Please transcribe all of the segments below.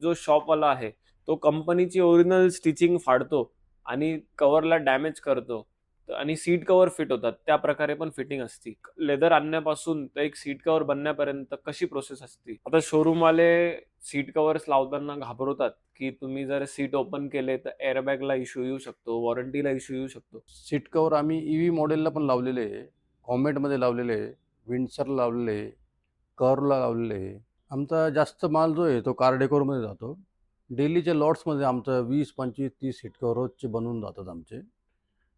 जो शॉपवाला आहे, तो कंपनीची ओरिजिनल स्टिचिंग फाडतो आणि कव्हरला डॅमेज करतो. आणि सीट कव्हर फिट होतात. त्या प्रकारे पण फिटिंग असती. लेदर आणण्यापासून तर एक सीट कव्हर बनण्यापर्यंत कशी प्रोसेस असते? आता शोरूमवाले सीट कव्हर्स लावताना घाबरवतात, की तुम्ही जर सीट ओपन केले तर एअरबॅगला इश्यू येऊ शकतो, वॉरंटीला इश्यू येऊ शकतो. सीट कव्हर आम्ही ईव्ही मॉडेलला पण लावलेले आहे. कॉमेटमध्ये लावलेले आहे, विंडसरला लावलेले आहे, कर्वला लावलेले आहे. आमचा जास्त माल जो आहे तो कार डेकोरमध्ये जातो. डेलीच्या लॉट्समध्ये आमचं 20, 25, 30 सीट कव्हर रोजचे बनवून जातात आमचे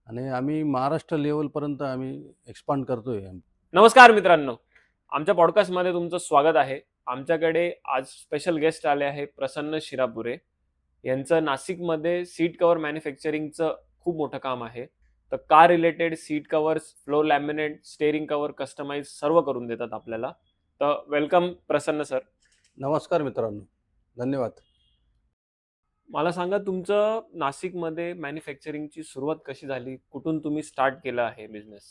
आणि आम्ही महाराष्ट्र लेव्हलपर्यंत आम्ही एक्सपांड करतोय. नमस्कार मित्रांनो, आमच्या पॉडकास्टमध्ये तुमचं स्वागत आहे. आमच्याकडे आज स्पेशल गेस्ट आले आहे प्रसन्न शिरापुरे. यांचं नाशिकमध्ये सीट कव्हर मॅन्युफॅक्चरिंगचं खूप मोठं काम आहे. तर car related seat covers, floor laminate, steering cover customize सर्व करून देतात आपल्याला. तर वेलकम प्रसन्न सर. नमस्कार मित्रांनो, धन्यवाद. मला सांगा तुमचं नाशिकमध्ये मॅन्युफॅक्चरिंगची सुरुवात कशी झाली? कुठून तुम्ही स्टार्ट केलं आहे बिझनेस?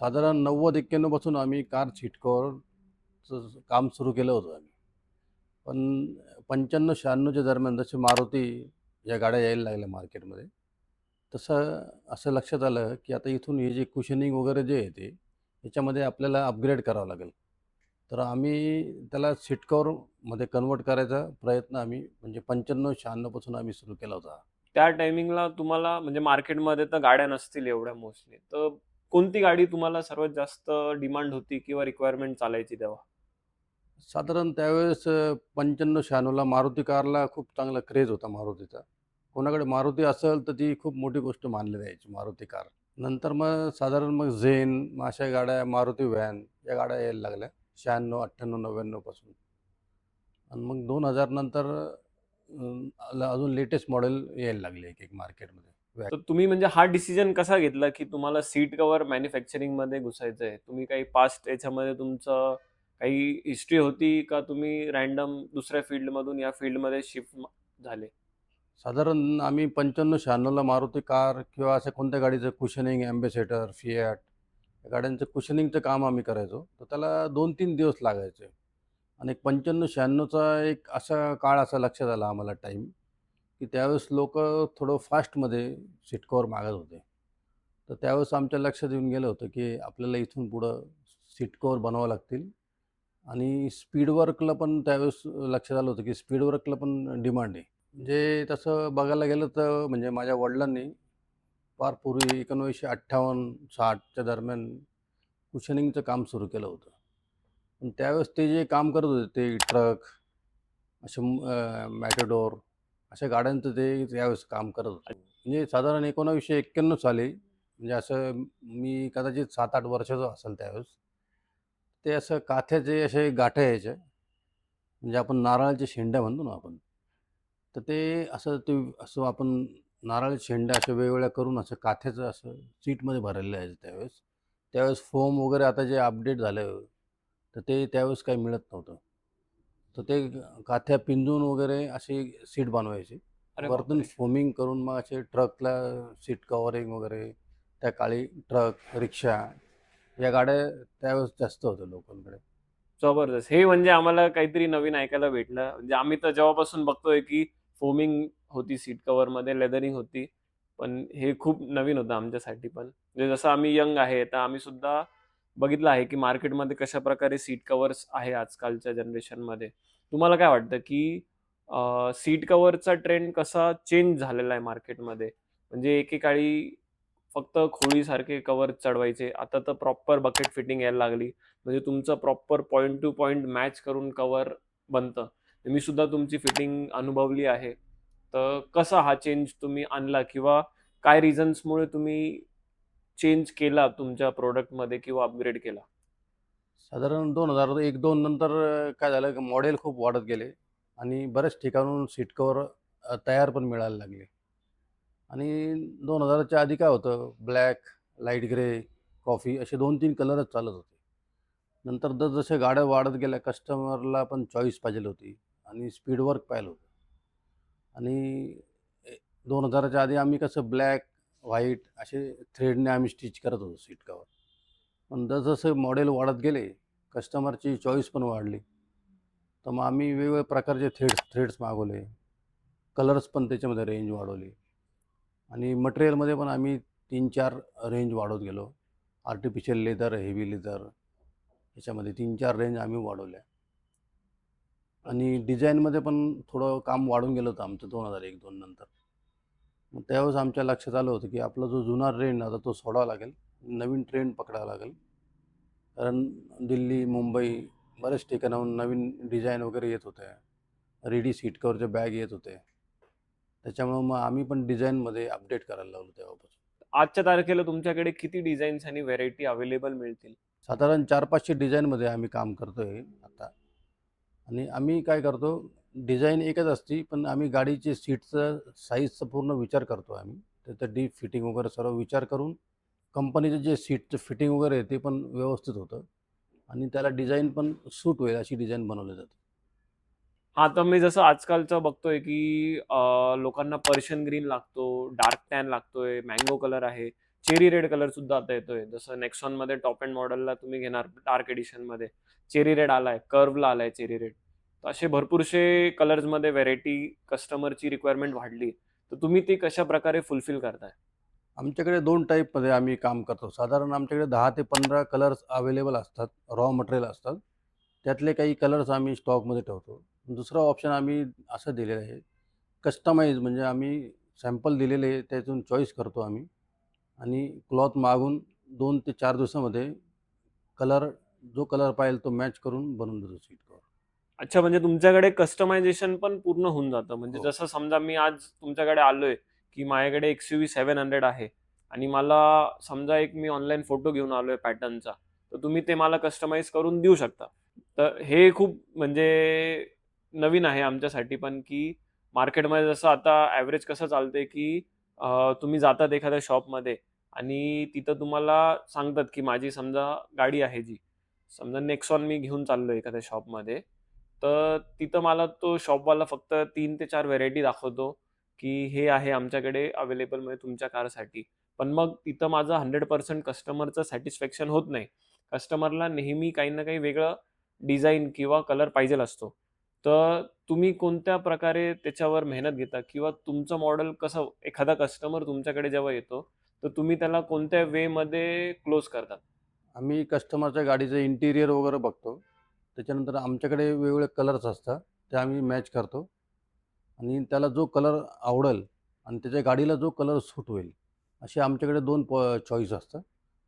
साधारण 90-91 पासून आम्ही कार सीट कव्हरचं काम सुरू केलं होतं आम्ही. पण 95-96च्या दरम्यान जसे मारुती या गाड्या यायला लागल्या मार्केटमध्ये, तसं असं लक्षात आलं, की आता इथून हे जे कुशनिंग वगैरे जे आहे ते, याच्यामध्ये आपल्याला अपग्रेड करावं लागेल. तर आम्ही त्याला सीट कव्हरमध्ये कन्व्हर्ट करायचा प्रयत्न आम्ही म्हणजे 95-96 पासून आम्ही सुरू केला होता. त्या टायमिंगला तुम्हाला म्हणजे मार्केटमध्ये तर गाड्या नसतील एवढ्या मोस्टली. तर कोणती गाडी तुम्हाला सर्वात जास्त डिमांड होती किंवा रिक्वायरमेंट चालायची तेव्हा? साधारण त्यावेळेस 95-96ला मारुती कारला खूप चांगला क्रेज होता मारुतीचा. कोणाकडे मारुती असेल तर ती खूप मोठी गोष्ट मानली जायची मारुती कार. नंतर मग साधारण मग झेन, मग अशा गाड्या, मारुती व्हॅन या गाड्या यायला लागल्या 96, 98, 99 पासून. आणि मग 2000 नंतर अजून लेटेस्ट मॉडेल यायला लागले एक-एक मार्केटमध्ये. तर तुम्ही म्हणजे हा डिसिजन कसा घेतला, की तुम्हाला सीट कव्हर मॅन्युफॅक्चरिंगमध्ये घुसायचंय? तुम्ही काही पास्ट याच्यामध्ये तुमचं काही हिस्ट्री होती का तुम्ही रँडम दुसऱ्या फील्डमधून या फील्डमध्ये शिफ्ट झाले? साधारण आम्ही 95-96ला मारुती कार किंवा अशा कोणत्या गाडीचं कुशनिंग, एम्बेसेडर, फिएट या गाड्यांचं कुशनिंगचं काम आम्ही करायचो. तर त्याला 2-3 दिवस लागायचे. आणि 95-96चा एक असा काळ असा लक्षात आला आम्हाला टाईम, की त्यावेळेस लोकं थोडं फास्टमध्ये सीट कव्हर मागत होते. तर त्यावेळेस आमच्या लक्षात येऊन गेलं होतं, की आपल्याला इथून पुढं सीट कव्हर बनवावं लागतील आणि स्पीड वर्कला पण त्यावेळेस लक्षात आलं होतं, की स्पीड वर्कला पण डिमांड आहे. म्हणजे तसं बघायला गेलं तर म्हणजे माझ्या वडिलांनी फार पूर्वी 1958-60च्या दरम्यान कुशनिंगचं काम सुरू केलं होतं. पण त्यावेळेस ते जे काम करत होते ते ट्रक, असे मॅटेडोर अशा गाड्यांचं ते त्यावेळेस काम करत होते. म्हणजे साधारण 1991 साली म्हणजे असं मी कदाचित 7-8 वर्षाचा असेल त्यावेळेस. ते असं काथ्याचे असे गाठ्या यायच्या. म्हणजे आपण नारळाच्या शेंड्या म्हणतो ना आपण. तर ते असं आपण नारळाच्या शेंड्या अशा वेगवेगळ्या करून असं काथ्याचं असं सीटमध्ये भरलेलं आहे त्यावेळेस. त्यावेळेस फोम वगैरे आता जे अपडेट झालं, तर ते त्यावेळेस काही मिळत नव्हतं. तर ते काथ्या पिंजून वगैरे अशी सीट बनवायची. अरे वरतून बापरे! फोमिंग करून मग असे ट्रकला सीट कव्हरिंग वगैरे त्या काळी ट्रक, रिक्षा या गाड्या त्यावेळेस जास्त होत्या लोकांकडे. जबरदस्त. हे म्हणजे आम्हाला काहीतरी नवीन ऐकायला भेटलं. म्हणजे आम्ही तर जेव्हापासून बघतोय, की फोमिंग होती सीट कव्हरमध्ये, लेदरिंग होती. पण हे खूप नवीन होतं आमच्यासाठी पण. म्हणजे जसं आम्ही यंग आहे, तर आम्ही सुद्धा बघितलं आहे, की मार्केटमध्ये कशाप्रकारे सीट कव्हर्स आहे आजकालच्या जनरेशनमध्ये. तुम्हाला काय वाटतं, की सीट कव्हरचा ट्रेंड कसा चेंज झालेला आहे मार्केटमध्ये? म्हणजे एकेकाळी फक्त खोळीसारखे कव्हर चढवायचे. आता तर प्रॉपर बकेट फिटिंग यायला लागली. म्हणजे तुमचं proper point two point match करून कव्हर बनतं. मी सुद्धा तुमची फिटिंग अनुभवली आहे. तर कसा हा चेंज तुम्ही आणला किंवा काय रिझन्समुळे तुम्ही चेंज केला तुमच्या प्रॉडक्टमध्ये किंवा अपग्रेड केला? साधारण 2001-2 नंतर काय झालं की मॉडेल खूप वाढत गेले आणि बऱ्याच ठिकाणाहून सीट कव्हर तयार पण मिळायला लागले. आणि 2000च्या आधी काय होतं ब्लॅक, लाईट ग्रे, कॉफी असे 2-3 कलरच चालत होते. नंतर जसजशा गाड्या वाढत गेल्या कस्टमरला पण चॉईस पाहिजे होती आणि स्पीड वर्क पाहिलं होतं. आणि 2000च्या आधी आम्ही कसं ब्लॅक, व्हाईट असे थ्रेडने आम्ही स्टिच करत होतो सीट कव्हर. पण जसजसे मॉडेल वाढत गेले, कस्टमरची चॉईस पण वाढली. तर मग आम्ही वेगवेगळ्या प्रकारचे थ्रेड्स मागवले. कलर्स पण त्याच्यामध्ये रेंज वाढवली आणि मटेरियलमध्ये पण आम्ही 3-4 रेंज वाढवत गेलो. आर्टिफिशियल लेदर, हेवी लेदर याच्यामध्ये 3-4 रेंज आम्ही वाढवल्या आणि डिझाईनमध्ये पण थोडं काम वाढून गेलं होतं आमचं 2001-2 नंतर. मग त्यावेळेस आमच्या लक्षात आलं होतं की आपला जो जुना ट्रेंड आता तो सोडावा लागेल. नवीन ट्रेंड पकडावा लागेल. कारण दिल्ली, मुंबई बऱ्याच ठिकाणाहून नवीन डिझाईन वगैरे येत होत्या. रेडी सीट कव्हरच्या बॅग येत होते. त्याच्यामुळं मग आम्ही पण डिझाईनमध्ये अपडेट करायला लागलो तेव्हापासून. आजच्या तारखेला तुमच्याकडे किती डिझाईन्स आणि व्हेरायटी अवेलेबल मिळतील? साधारण 400-500 डिझाईनमध्ये आम्ही काम करतोय आता. आणि आम्ही काय करतो, डिझाईन एकच असते, पण आम्ही गाडीची सीटचं साईजचा पूर्ण विचार करतो आम्ही. त्याचं डीप फिटिंग वगैरे सर्व विचार करून कंपनीचं जे सीटचं फिटिंग वगैरे आहे ते पण व्यवस्थित होतं आणि त्याला डिझाईन पण सूट होईल अशी डिझाईन बनवली जाते. हां, तर मी जसं आजकालचं बघतोय, की लोकांना पर्शियन ग्रीन लागतो, डार्क टॅन लागतोय, मँगो कलर आहे, चेरी रेड कलर सुद्धा आता येतोय. जसं नेक्सॉनमध्ये टॉप एंड मॉडेलला तुम्ही घेणार डार्क एडिशनमध्ये चेरी रेड आलाय, कर्व्हला आलाय चेरी रेड. तर असे भरपूरसे कलर्समध्ये व्हेरायटी कस्टमरची रिक्वायरमेंट वाढली. तर तुम्ही ती कशाप्रकारे फुलफिल करताय? आमच्याकडे 2 टाईपमध्ये आम्ही काम करतो. साधारण आमच्याकडे 10 ते 15 कलर्स अवेलेबल असतात, रॉ मटेरियल असतात. त्यातले काही कलर्स आम्ही स्टॉकमध्ये ठेवतो. दुसरा ऑप्शन आम्ही असं दिलेलं आहे, कस्टमाइज म्हणजे आम्ही सॅम्पल दिलेले आहे, त्यातून चॉईस करतो आम्ही आणि क्लॉथ मागवून 2 ते 4 दिवसामध्ये कलर जो कलर पाहिजे तो मॅच करून बनवून देतो सीट कव्हर. अच्छा, म्हणजे तुमच्याकडे कस्टमायझेशन पण पूर्ण होऊन जातं. म्हणजे हो. जसं समजा मी आज तुमच्याकडे आलोय, की माझ्याकडे XUV 700 आहे आणि मला समजा एक मी ऑनलाईन फोटो घेऊन आलोय पॅटर्नचा, तर तुम्ही ते मला कस्टमाइज करून देऊ शकता. तर हे खूप म्हणजे नवीन आहे आमच्यासाठी पण, की मार्केटमध्ये जसं आता ॲव्हरेज कसं चालतंय, की तुम्ही जातात एखाद्या शॉपमध्ये आणि तिथं तुम्हाला सांगतात, की माझी समजा गाडी आहे जी, समजा नेक्सॉन मी घेऊन चाललोय एखाद्या शॉपमध्ये, तर तिथं मला तो शॉपवाला फक्त 3 ते 4 व्हेरायटी दाखवतो, की हे आहे आमच्याकडे अवेलेबल म्हणजे तुमच्या कारसाठी. पण मग तिथं माझं 100% कस्टमरचं सॅटिस्फॅक्शन होत नाही. कस्टमरला नेहमी काही ना काही वेगळं डिझाइन किंवा कलर पाहिजेल असतो. तर तुम्ही कोणत्या प्रकारे त्याच्यावर मेहनत घेता किंवा तुमचं मॉडेल कसं एखादा कस्टमर तुमच्याकडे जेव्हा येतो, तर तुम्ही त्याला कोणत्या वेमध्ये क्लोज करतात? आम्ही कस्टमरच्या गाडीचं इंटिरियर वगैरे बघतो. त्याच्यानंतर आमच्याकडे वेगवेगळे कलर्स असतात, ते आम्ही मॅच करतो आणि त्याला जो कलर आवडेल आणि त्याच्या गाडीला जो कलर सूट होईल, असे आमच्याकडे 2 चॉईस असतात.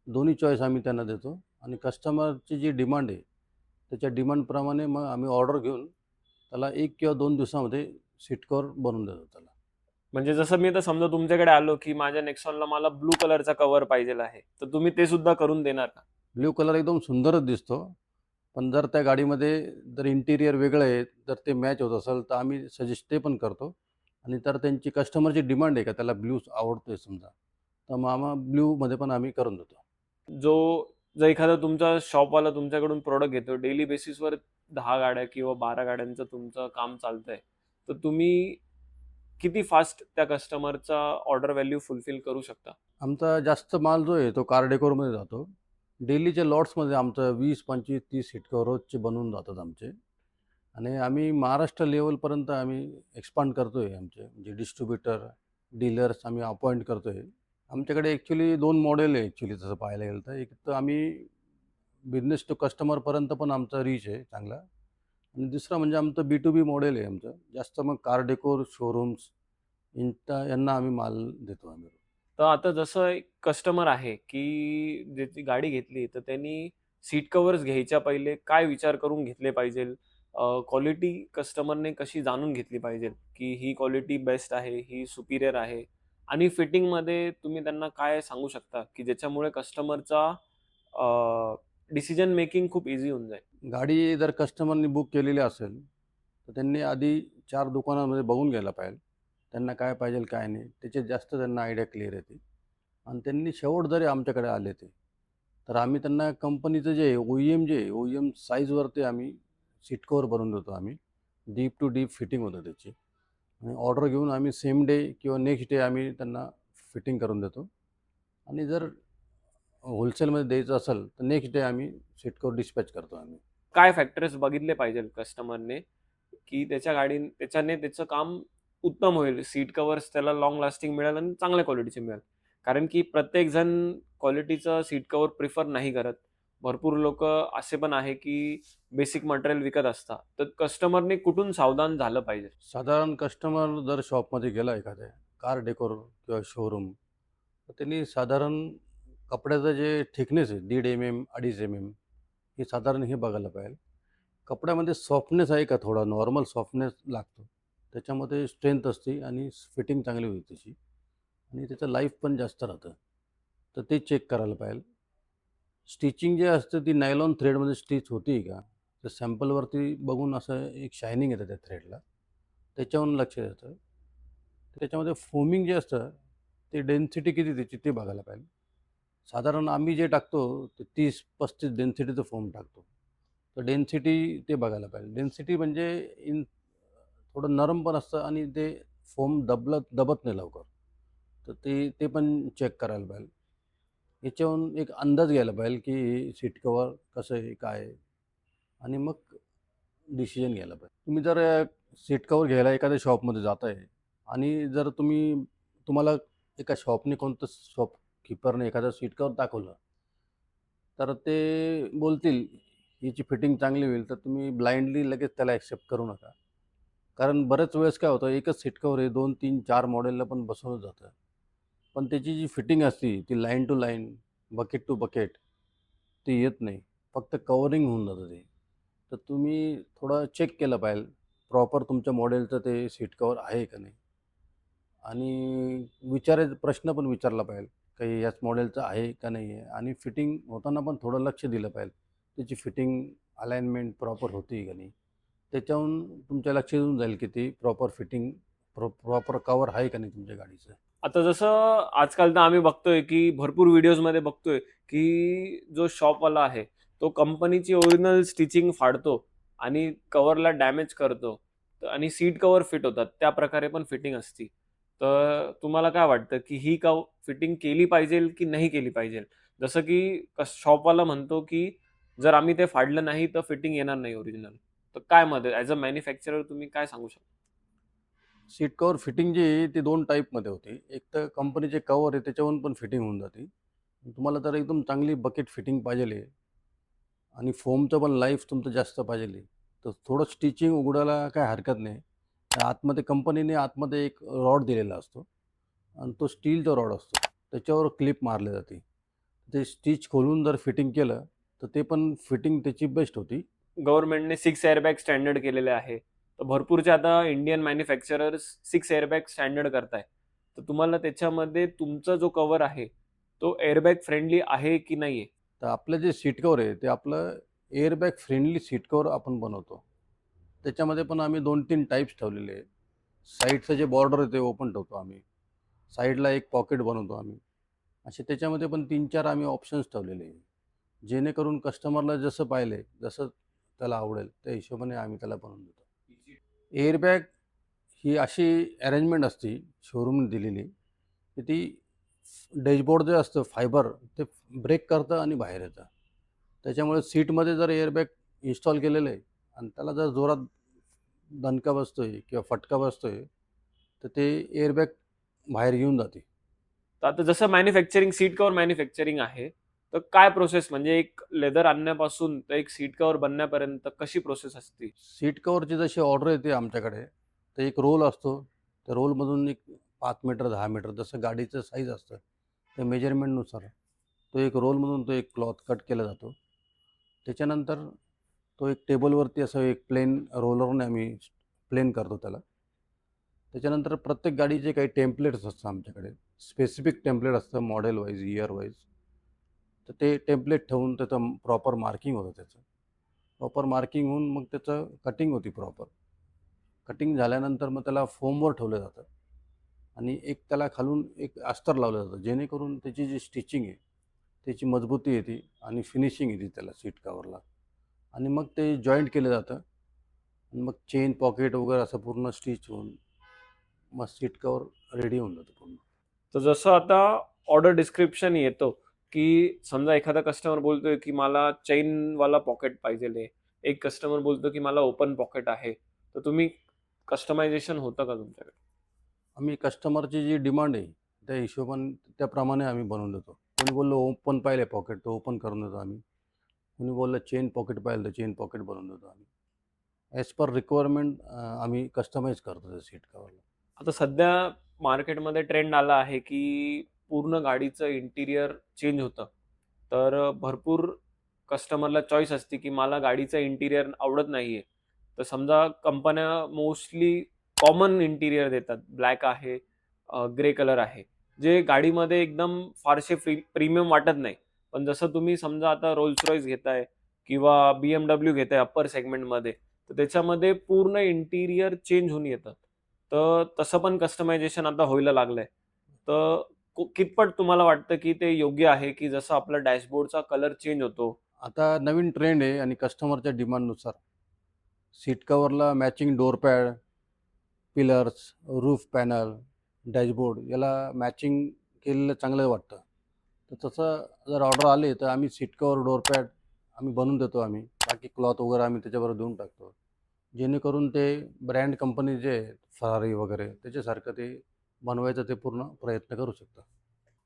दोन्ही चॉईस आम्ही त्यांना देतो आणि कस्टमरची जी डिमांड आहे, त्याच्या डिमांडप्रमाणे मग आम्ही ऑर्डर घेऊन त्याला 1 किंवा 2 दिवसामध्ये सीट कव्हर बनवून देतो त्याला. म्हणजे जसं मी आता समजा तुमच्याकडे आलो, की माझ्या Nexonला मला ब्लू कलरचा कव्हर पाहिजेल आहे. तर तुम्ही ते सुद्धा करून देणार का? ब्लू कलर एकदम सुंदरच दिसतो. पण जर त्या गाडीमध्ये जर इंटिरियर वेगळं आहे, जर ते मॅच होत असेल, तर आम्ही सजेस्ट ते पण करतो आणि तर त्यांची कस्टमरची डिमांड आहे का त्याला ब्लू आवडतोय समजा, तर मग ब्लूमध्ये पण आम्ही करून देतो. जो जर एखादा तुमचा शॉपवाला तुमच्याकडून प्रॉडक्ट घेतो, डेली बेसिसवर 10 गाड्या किंवा 12 गाड्यांचं तुमचं काम चालतंय. तर तुम्ही किती फास्ट त्या कस्टमरचा ऑर्डर व्हॅल्यू फुलफिल करू शकता? आमचा जास्त माल जो आहे तो कार डेकोरमध्ये जातो. डेलीच्या लॉट्समध्ये आमचं 20, 25, 30 सीट कव्हर रोजचे बनवून जातात आमचे आणि आम्ही महाराष्ट्र लेव्हलपर्यंत आम्ही एक्सपांड करतोय आमचे म्हणजे डिस्ट्रिब्युटर, डीलर्स आम्ही अपॉइंट करतोय. आमच्याकडे ॲक्चुअली 2 मॉडेल आहे ॲक्चुअली तसं पाहायला गेलं तर. एक तर आम्ही बिझनेस टू कस्टमरपर्यंत पण आमचा रीच आहे चांगला आणि दुसरं म्हणजे आमचं B2B मॉडेल आहे आमचं. जास्त मग कार डेकोर, शोरूम्स यांना आम्ही माल देतो आम्ही. तर आता जसं एक कस्टमर आहे, की ज्याची गाडी घेतली, तर त्यांनी सीट कव्हर्स घ्यायच्या पहिले काय विचार करून घेतले पाहिजेल? क्वालिटी कस्टमरने कशी जाणून घेतली पाहिजेल, की ही क्वालिटी बेस्ट आहे, ही सुपिरियर आहे आणि फिटिंगमध्ये तुम्ही त्यांना काय सांगू शकता, की ज्याच्यामुळे कस्टमरचा डिसिजन मेकिंग खूप ईझी होऊन जाईल? गाडी जर कस्टमरनी बुक केलेली असेल, तर त्यांनी आधी 4 दुकानामध्ये बघून घ्यायला पाहिजे. त्यांना काय पाहिजे काय नाही, त्याची जास्त त्यांना आयडिया क्लिअर येते आणि त्यांनी शेवट जरी आमच्याकडे आले ते, तर आम्ही त्यांना कंपनीचं जे OEM जे आहे, OEM साईजवरती आम्ही सीट कव्हर बनवून देतो आम्ही. डीप टू डीप फिटिंग होतं त्याची आणि ऑर्डर घेऊन आम्ही सेम डे किंवा नेक्स्ट डे आम्ही त्यांना फिटिंग करून देतो आणि जर होलसेलमध्ये द्यायचं असेल, तर नेक्स्ट डे आम्ही सीट कव्हर डिस्पॅच करतो आम्ही. काय फॅक्टर्स बघितले पाहिजे कस्टमरने, की त्याच्याने त्याचं काम उत्तम होईल. सीट कव्हर्स त्याला लाँग लास्टिंग मिळेल आणि चांगल्या क्वालिटीचे मिळेल. कारण की प्रत्येक जण क्वालिटीचं सीट कव्हर प्रिफर नाही करत. भरपूर लोकं असे पण आहे, की बेसिक मटेरियल विकत असतात. तर कस्टमरने कुठून सावधान झालं पाहिजे? साधारण कस्टमर जर शॉपमध्ये गेला एखाद्या कार डेकोर किंवा शोरूम, तर त्यांनी साधारण कपड्याचं जे थिकनेस आहे 1.5 mm, 2.5 mm हे साधारण हे बघायला पाहिजे. कपड्यामध्ये सॉफ्टनेस आहे का, थोडा नॉर्मल सॉफ्टनेस लागतो. त्याच्यामध्ये स्ट्रेंथ असते आणि फिटिंग चांगली होती त्याची आणि त्याचं लाईफ पण जास्त राहतं. तर ते चेक करायला पाहिजे. स्टिचिंग जे असतं ती नायलॉन थ्रेडमध्ये स्टिच होती का? तर सॅम्पलवरती बघून असं एक शायनिंग येतं त्या थ्रेडला. त्याच्यावरून लक्ष द्यायचं. त्याच्यामध्ये फोमिंग जे असतं, ते डेन्सिटी किती त्याची ते बघायला पाहिजे. साधारण आम्ही जे टाकतो ते 30-35 डेन्सिटीचं फोम टाकतो. तर डेन्सिटी ते बघायला पाहिजे. डेन्सिटी म्हणजे थोडं नरम पण असतं आणि ते फोम दबत नाही लवकर. तर ते पण चेक करायला पाहिजे. याच्यावरून एक अंदाज घ्यायला पाहिजे, की सीट कव्हर कसं आहे, काय आहे? आणि मग डिसिजन घ्यायला पाहिजे. तुम्ही जर सीट कव्हर घ्यायला एखाद्या शॉपमध्ये जाताय आणि जर तुम्हाला एका शॉपने कोणतं शॉपकीपरने एखादं सीट कव्हर दाखवलं, तर ते बोलतील याची फिटिंग चांगली होईल, तर तुम्ही ब्लाइंडली लगेच त्याला ॲक्सेप्ट करू नका. कारण बऱ्याच वेळेस काय होतं, एकच सीट कव्हर आहे 2, 3, 4 मॉडेलला पण बसवलं जातं. पण त्याची जी फिटिंग असते ती line to line, bucket to bucket ते येत नाही. फक्त कव्हरिंग होऊन जातं ते. तर तुम्ही थोडं चेक केलं पाहिजे, प्रॉपर तुमच्या मॉडेलचं ते सीट कव्हर आहे का नाही? आणि प्रश्न पण विचारला पाहिजे, काही याच मॉडेलचं आहे का नाही आहे? आणि फिटिंग होताना पण थोडं लक्ष दिलं पाहिजे. त्याची फिटिंग, अलाइनमेंट प्रॉपर होती का नाही? त्याच्याहून तुमच्या लक्षात येऊन जाईल, की ती प्रॉपर फिटिंग, प्रॉपर कव्हर आहे का नाही तुमच्या गाडीचं. आता जसं आजकाल तर आम्ही बघतोय, की भरपूर व्हिडिओजमध्ये बघतोय, की जो शॉपवाला आहे, तो कंपनीची ओरिजिनल स्टिचिंग फाडतो आणि कव्हरला डॅमेज करतो आणि सीट कव्हर फिट होतात. त्या प्रकारे पण फिटिंग असती. तर तुम्हाला काय वाटतं, की ही फिटिंग केली पाहिजेल की नाही केली पाहिजेल? जसं की शॉपवाला म्हणतो, की जर आम्ही ते फाडलं नाही, तर फिटिंग येणार नाही ओरिजिनल. तर काय मत आहे? ॲज अ मॅन्युफॅक्चरर तुम्ही काय सांगू शकता? सीट कव्हर फिटिंग जी आहे ती 2 टाईपमध्ये होते. एक तर कंपनीचे कव्हर आहे त्याच्यावरून पण फिटिंग होऊन जाते. तुम्हाला जर एकदम चांगली बकेट फिटिंग पाहिजे आहे आणि फोमचं पण लाईफ तुमचं जास्त पाहिजे आहे, तर थोडं स्टिचिंग उघडायला काही हरकत नाही. त्या आतमध्ये कंपनीने आतमध्ये एक रॉड दिलेला असतो आणि तो स्टीलचा रॉड असतो. त्याच्यावर क्लिप मारली जाते. ते स्टिच खोलून जर फिटिंग केलं, तर ते पण फिटिंग त्याची बेस्ट होती. गव्हर्नमेंटने 6 एअरबॅग स्टँडर्ड केलेले आहे. तर भरपूरचे आता इंडियन मॅन्युफॅक्चरर्स 6 एअरबॅग स्टँडर्ड करताय. तर तुम्हाला त्याच्यामध्ये तुमचा जो कव्हर आहे, तो एअरबॅग फ्रेंडली आहे की नाहीये? तर आपलं जे सीट कव्हर आहे, ते आपलं एअरबॅग फ्रेंडली सीट कव्हर आपण बनवतो. त्याच्यामध्ये पण आम्ही 2-3 टाइप्स ठेवलेले आहेत. साईडचं जे बॉर्डर आहे ते ओपन ठेवतो आम्ही. साईडला एक पॉकेट बनवतो आम्ही. असे त्याच्यामध्ये पण 3-4 आम्ही ऑप्शन्स ठेवलेले आहे. जेणेकरून कस्टमरला जसं पाहिजे, जसं त्याला आवडेल त्या हिशोबाने आम्ही त्याला बनवून देतो. एअरबॅग ही अशी अरेंजमेंट असते शोरूमने दिलेली, की ती डॅशबोर्ड जे असतं फायबर ते ब्रेक करतं आणि बाहेर येतं. त्याच्यामुळे सीटमध्ये जर एअरबॅग इन्स्टॉल केलेलं आहे आणि त्याला जर जोरात दणका बसतोय किंवा फटका बसतोय, तर ते एअरबॅग बाहेर येऊन जाते. तर आता जसं सीट कव्हर मॅन्युफॅक्चरिंग आहे, तर काय प्रोसेस म्हणजे एक लेदर आणण्यापासून तर एक सीट कव्हर बनण्यापर्यंत कशी प्रोसेस असते? सीट कव्हरची जशी ऑर्डर येते आमच्याकडे, तर एक रोल असतो. त्या रोलमधून एक 5 मीटर, 10 मीटर जसं गाडीचं साईज असतं, त्या मेजरमेंटनुसार तो एक रोलमधून तो एक क्लॉथ कट केला जातो. त्याच्यानंतर तो एक टेबलवरती असं एक प्लेन रोलरने आम्ही प्लेन करतो त्याला. त्याच्यानंतर प्रत्येक गाडीचे काही टेम्पलेट्स असतात आमच्याकडे. स्पेसिफिक टेम्पलेट असतं मॉडेल वाईज, इयर वाईज. तर ते टेम्पलेट ठेवून त्याचं प्रॉपर मार्किंग होतं त्याचं. प्रॉपर मार्किंग होऊन मग त्याचं कटिंग होती प्रॉपर. कटिंग झाल्यानंतर मग त्याला फोमवर ठेवलं जातं आणि एक त्याला खालून एक अस्तर लावलं जातं, जेणेकरून त्याची जी स्टिचिंग आहे, त्याची मजबूती येते आणि फिनिशिंग येते त्याला सीट कव्हरला. आणि मग ते जॉइंट केलं जातं आणि मग चेन पॉकेट वगैरे असं पूर्ण स्टिच होऊन मग सीट कव्हर रेडी होऊन जातं पूर्ण. तर जसं आता ऑर्डर डिस्क्रिप्शन येतो, की समजा एखादा कस्टमर बोलतोय, की मला चेनवाला पॉकेट पाहिजेल आहे, एक कस्टमर बोलतो की मला ओपन पॉकेट आहे. तर तुम्ही कस्टमायझेशन होतं का तुमच्याकडे? आम्ही कस्टमरची जी डिमांड आहे, त्या हिशोबाने त्याप्रमाणे आम्ही बनवून देतो. कोणी बोललं ओपन पाहिजे पॉकेट, तर ओपन करून देतो आम्ही. कोणी बोललं चेन पॉकेट पाहिजे, तर चेन पॉकेट बनवून देतो आम्ही. ॲज पर रिक्वायरमेंट आम्ही कस्टमाइज करतो त्या सीट कव्हरला. आता सध्या मार्केटमध्ये ट्रेंड आला आहे की पूर्ण गाडीचं इंटिरियर चेंज होतं. तर भरपूर कस्टमरला चॉईस असते की मला गाडीचं इंटिरियर आवडत नाहीये. तर समजा कंपन्या मोस्टली कॉमन इंटिरियर देतात. ब्लॅक आहे, ग्रे कलर आहे. जे गाडीमध्ये एकदम फारसे प्रीमियम वाटत नाही. पण जसं तुम्ही समजा आता रोल्स रॉयस घेताय किंवा BMW घेताय अप्पर सेगमेंटमध्ये, तर त्याच्यामध्ये पूर्ण इंटिरियर चेंज होऊन येतं. तर तसं पण कस्टमायझेशन आता व्हायला लागलंय. तर कितपत तुम्हाला वाटतं की ते योग्य आहे, की जसं आपला डॅशबोर्डचा कलर चेंज होतो. आता नवीन ट्रेंड आहे आणि कस्टमरच्या डिमांडनुसार सीट कव्हरला matching door pad, pillars, roof panel, dashboard याला मॅचिंग केलेलं चांगलं वाटतं. तर तसं जर ऑर्डर आली तर आम्ही सीट कव्हर, डोर पॅड आम्ही बनवून देतो आम्ही. बाकी क्लॉथ वगैरे आम्ही त्याच्याबरोबर देऊन टाकतो. जेणेकरून ते ब्रँड कंपनी जे आहेत, फरारी वगैरे त्याच्यासारखं ते बनवायचा ते पूर्ण प्रयत्न करू शकतात.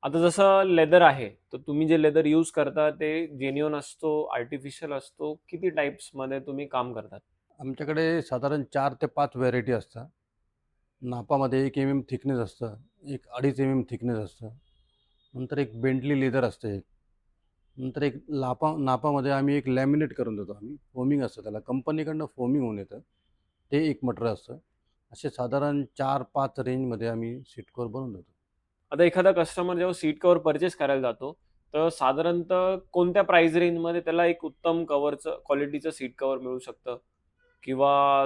आता जसं लेदर आहे, तर तुम्ही जे लेदर यूज करता ते जेन्युइन असतो, आर्टिफिशियल असतो? किती टाइप्समध्ये तुम्ही काम करतात? आमच्याकडे साधारण 4 ते 5 व्हेरायटी असतात. नापामध्ये 1 mm थिकनेस असतं, एक 2.5 mm थिकनेस असतं. नंतर एक बेंटली लेदर असतं एक. नंतर एक नापामध्ये आम्ही एक लॅमिनेट करून देतो आम्ही. फोमिंग असतं त्याला. कंपनीकडनं फोमिंग होऊन येतं. ते एक मटेरियल असतं. असे साधारण 4-5 रेंजमध्ये आम्ही सीट कव्हर बनवून देतो. आता एखादा कस्टमर जेव्हा सीट कव्हर पर्चेस करायला जातो, तर साधारणतः कोणत्या प्राइस रेंजमध्ये त्याला एक उत्तम कव्हरचं क्वालिटीचं सीट कव्हर मिळू शकतं? किंवा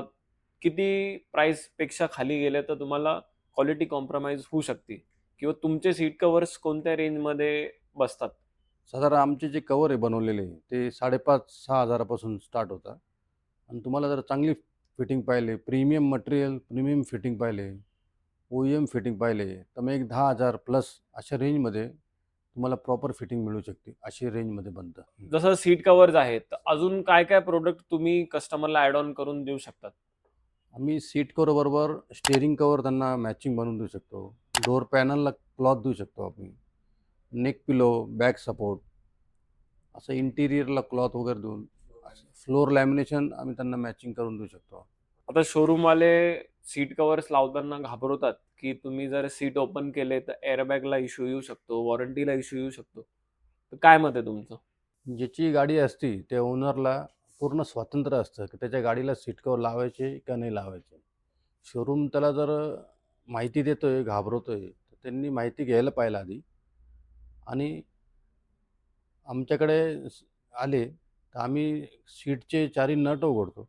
किती प्राइसपेक्षा खाली गेलं तर तुम्हाला क्वालिटी कॉम्प्रोमाईज होऊ शकते? किंवा तुमचे सीट कव्हर्स कोणत्या रेंजमध्ये बसतात? साधारण आमचे जे कव्हर आहे बनवलेले ते 5,500-6,000 पासून स्टार्ट होतात. आणि तुम्हाला जर चांगली फिटिंग पाहिली, प्रीमियम मटेरियल, प्रीमियम फिटिंग पाहिली, OEM फिटिंग पाहिले, तर मग एक 10,000 प्लस अशा रेंजमध्ये तुम्हाला प्रॉपर फिटिंग मिळू शकते. अशी रेंजमध्ये बनतं. जसं सीट कव्हर्स आहेत, तर अजून काय-काय प्रॉडक्ट तुम्ही कस्टमरला ॲड ऑन करून देऊ शकतात? आम्ही सीट कव्हर बरोबर स्टिअरिंग कव्हर त्यांना मॅचिंग बनवून देऊ शकतो. डोअर पॅनलला क्लॉथ देऊ शकतो आपण. नेक पिलो, बॅक सपोर्ट असं इंटिरियरला क्लॉथ वगैरे देऊन फ्लोर लॅमिनेशन आम्ही त्यांना मॅचिंग करून देऊ शकतो. आता शोरूमवाले सीट कव्हर्स लावताना घाबरवतात, की तुम्ही जर सीट ओपन केले तर एअरबॅगला इश्यू येऊ शकतो, वॉरंटीला इश्यू येऊ शकतो. तर काय मत आहे तुमचं? ज्याची गाडी असते त्या ओनरला पूर्ण स्वातंत्र्य असतं, की त्याच्या गाडीला सीट कव्हर लावायचे का नाही लावायचे. शोरूम त्याला जर माहिती देतोय, घाबरवतोय, तर त्यांनी माहिती घ्यायला पाहिजे आधी. आणि आमच्याकडे आले, तर आम्ही सीटचे चारही नट उघडतो.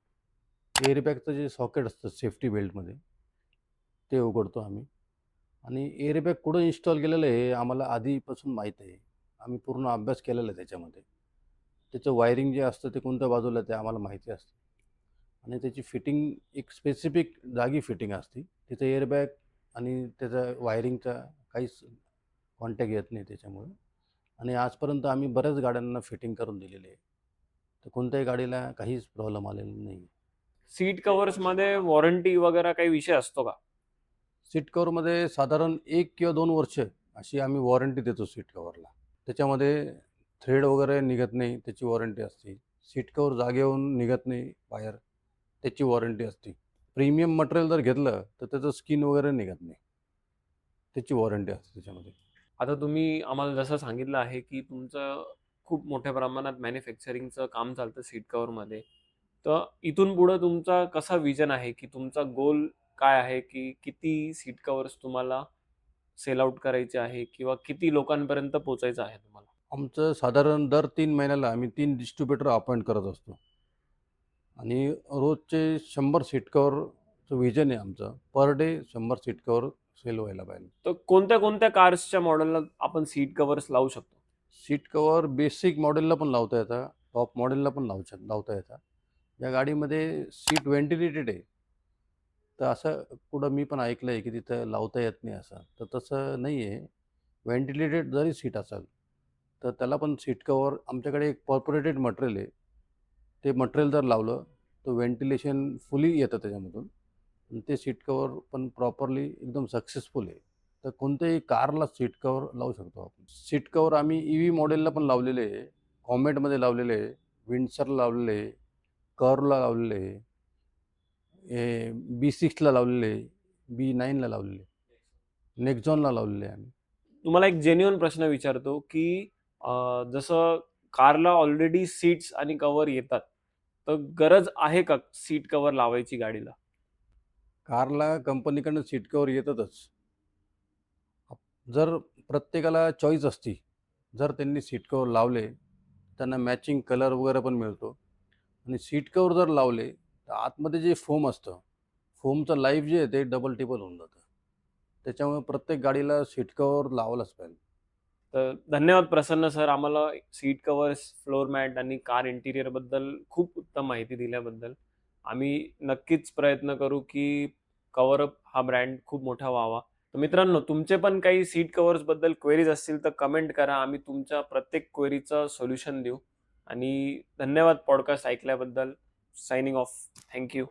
एअरबॅगचं जे सॉकेट असतं सेफ्टी बेल्टमध्ये, ते उघडतो आम्ही. आणि एअरबॅग कुठं इन्स्टॉल केलेलं आहे हे आम्हाला आधीपासून माहीत आहे. आम्ही पूर्ण अभ्यास केलेला आहे त्याच्यामध्ये. त्याचं वायरिंग जे असतं ते कोणत्या बाजूला आहे ते आम्हाला माहिती असतं. आणि त्याची फिटिंग एक स्पेसिफिक जागी फिटिंग असते. तिथं एअरबॅग आणि त्याचा वायरिंगचा काहीच कॉन्टॅक्ट येत नाही त्याच्यामुळे. आणि आजपर्यंत आम्ही बऱ्याच गाड्यांना फिटिंग करून दिलेली आहे. तर कोणत्याही गाडीला काहीच प्रॉब्लेम आलेला नाही. सीट कव्हर्समध्ये वॉरंटी वगैरे काही विषय असतो का? सीट कव्हरमध्ये साधारण 1 किंवा 2 वर्ष अशी आम्ही वॉरंटी देतो सीट कव्हरला. त्याच्यामध्ये थ्रेड वगैरे निघत नाही त्याची वॉरंटी असते. सीट कव्हर जागेवरून निघत नाही बाहेर त्याची वॉरंटी असते. प्रीमियम मटेरियल जर घेतलं तर त्याचं स्किन वगैरे निघत नाही. त्याची वॉरंटी असते त्याच्यामध्ये. आता तुम्ही आम्हाला जसं सांगितलं आहे, की तुमचं खूप मोठ्या प्रमाणात मॅन्युफॅक्चरिंगचं काम चालतं सीट कव्हरमध्ये. तर इथून पुढं तुमचा कसा विजन आहे, की तुमचा गोल काय आहे, की किती सीट कव्हर्स तुम्हाला सेल आउट करायचे आहे किंवा किती लोकांपर्यंत पोहोचायचं आहे तुम्हाला? आमचं साधारण दर 3 महिन्याला आम्ही 3 डिस्ट्रिब्युटर अपॉइंट करत असतो. आणि रोजचे 100 सीट कव्हरचं व्हिजन आहे आमचं. Per day 100 seat cover sale व्हायला पाहिजे. तर कोणत्या-कोणत्या कार्सच्या मॉडेलला आपण सीट कव्हर्स लावू शकतो? सीट कव्हर बेसिक मॉडेलला पण लावता येतं, टॉप मॉडेलला पण लावता येतात. या गाडीमध्ये सीट व्हेंटिलेटेड आहे. तर असं कुठं मी पण ऐकलं आहे, की तिथं लावता येत नाही असं. तर तसं नाही आहे. व्हेंटिलेटेड जरी सीट असेल, तर त्याला पण सीट कव्हर आमच्याकडे एक कॉर्पोरेटेड मटेरियल आहे. ते मटेरियल जर लावलं तर व्हेंटिलेशन फुली येतं त्याच्यामधून आणि ते सीट कवर पण प्रॉपरली एकदम सक्सेसफुल आहे. तर कोणत्याही कारला सीट कवर लावू शकतो आपण. सीट कवर आम्ही EV मॉडेलला पण लावलेले आहे, कॉमेटमध्ये लावलेले आहे, विंडसरला लावलेले आहे, कर्वला लावलेले आहे, B6ला लावलेले आहे, B9ला लावलेले आहे, नेक्झॉनला लावलेले आहे आम्ही. तुम्हाला एक जेन्युइन प्रश्न विचारतो, की जसं कारला ऑलरेडी सीट्स आणि कव्हर येतात, तर गरज आहे का सीट कव्हर लावायची गाडीला? कारला कंपनीकडनं सीट कवर येतातच. जर प्रत्येकाला चॉईस असती, जर त्यांनी सीट कवर लावले, त्यांना मॅचिंग कलर वगैरे पण मिळतो आणि सीट कवर जर लावले, तर आतमध्ये जे फोम असतं, फोमचं लाईफ जे आहे ते डबल टिबल होऊन जातं. त्याच्यामुळे प्रत्येक गाडीला सीट कवर लावायलाच पाहिजे. तर धन्यवाद प्रसन्न सर, आम्हाला सीट कव्हर्स, फ्लोर मॅट आणि कार इंटिरियरबद्दल खूप उत्तम माहिती दिल्याबद्दल. आम्ही नक्कीच प्रयत्न करू, की कव्हरअप हा ब्रँड खूप मोठा व्हावा. तर मित्रांनो, तुमचे पण काही सीट कव्हर्सबद्दल क्वेरीज असतील तर कमेंट करा. आम्ही तुमच्या प्रत्येक क्वेरीचं सोल्युशन देऊ. आणि धन्यवाद पॉडकास्ट ऐकल्याबद्दल. Signing off. Thank you.